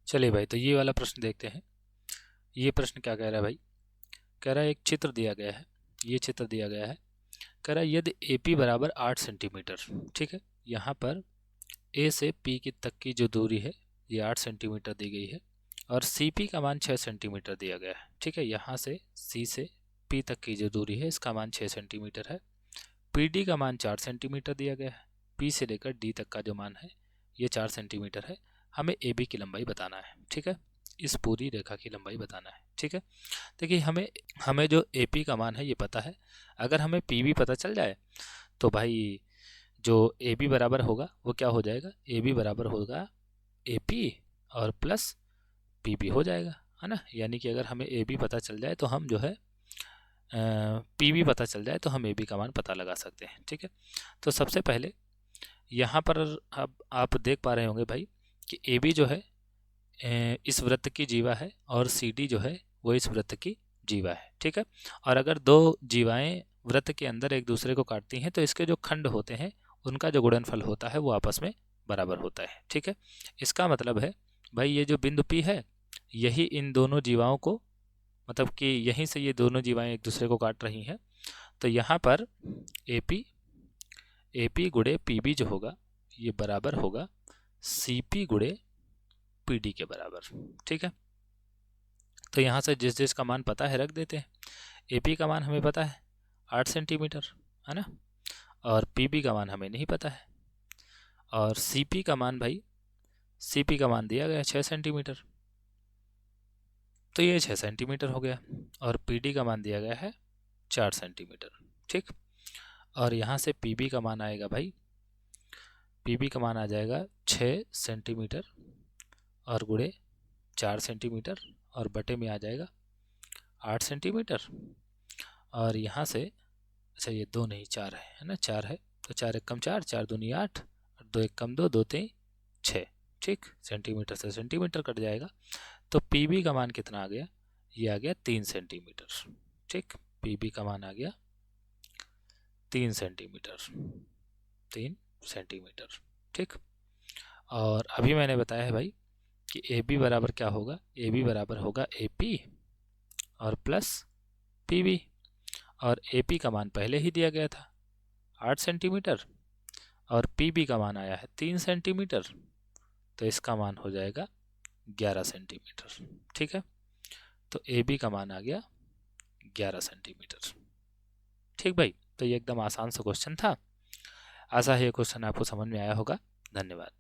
चलिए भाई, तो ये वाला प्रश्न देखते हैं। ये प्रश्न क्या कह रहा है भाई? कह रहा है एक चित्र दिया गया है, ये चित्र दिया गया है। कह रहा है यदि AP बराबर 8 सेंटीमीटर, ठीक है, यहाँ पर A से P की तक की जो दूरी है ये 8 सेंटीमीटर दी गई है, और CP का मान 6 सेंटीमीटर दिया गया है, ठीक है। यहाँ से C से P तक की जो दूरी है इसका मान 6 सेंटीमीटर है। PD का मान 4 सेंटीमीटर दिया गया है। P से लेकर D तक का जो मान है ये 4 सेंटीमीटर है। हमें AB की लंबाई बताना है, ठीक है, इस पूरी रेखा की लंबाई बताना है, ठीक है। देखिए हमें हमें जो AP का मान है ये पता है। अगर हमें PB पता चल जाए तो भाई जो AB बराबर होगा वो क्या हो जाएगा? AB बराबर होगा AP और प्लस PB हो जाएगा, है ना। यानी कि अगर हमें AB पता चल जाए तो हम जो है PB पता चल जाए तो हम AB का मान पता लगा सकते हैं, ठीक है। तो सबसे पहले यहाँ पर अब आप देख पा रहे होंगे भाई कि AB जो है इस वृत्त की जीवा है और CD जो है वो इस वृत्त की जीवा है, ठीक है। और अगर दो जीवाएं वृत्त के अंदर एक दूसरे को काटती हैं तो इसके जो खंड होते हैं उनका जो गुणनफल होता है वो आपस में बराबर होता है, ठीक है। इसका मतलब है भाई ये जो बिंदु P है यही इन दोनों जीवाओं को, मतलब कि यहीं से ये दोनों जीवाएं एक दूसरे को काट रही हैं। तो यहाँ पर AP गुणे PB जो होगा ये बराबर होगा CP गुणे PD के बराबर, ठीक है। तो यहाँ से जिस जिस का मान पता है रख देते हैं। AP का मान हमें पता है 8 सेंटीमीटर, है ना, और PB का मान हमें नहीं पता है। और CP का मान भाई, CP का मान दिया गया 6 सेंटीमीटर, तो ये 6 सेंटीमीटर हो गया। और PD का मान दिया गया है 4 सेंटीमीटर, ठीक। और यहाँ से PB का मान आएगा भाई, PB का मान आ जाएगा 6 सेंटीमीटर और गुणे 4 सेंटीमीटर और बटे में आ जाएगा 8 सेंटीमीटर। और यहाँ से अच्छा ये 2 नहीं 4 है ना, 4 है, तो 4 एक कम 4, 4 दूनी 8 और 2 एक कम 2, 2 तीन 6, ठीक। सेंटीमीटर से सेंटीमीटर कट जाएगा। तो PB का मान कितना आ गया? ये आ गया 3 सेंटीमीटर, ठीक। PB का मान आ गया 3 सेंटीमीटर, 3 सेंटीमीटर, ठीक। और अभी मैंने बताया है भाई कि AB बराबर क्या होगा? AB बराबर होगा AP और प्लस PB। और AP का मान पहले ही दिया गया था 8 सेंटीमीटर और PB का मान आया है 3 सेंटीमीटर, तो इसका मान हो जाएगा 11 सेंटीमीटर, ठीक है। तो AB का मान आ गया 11 सेंटीमीटर, ठीक भाई। तो ये एकदम आसान सा क्वेश्चन था। आशा है ये क्वेश्चन आपको समझ में आया होगा। धन्यवाद।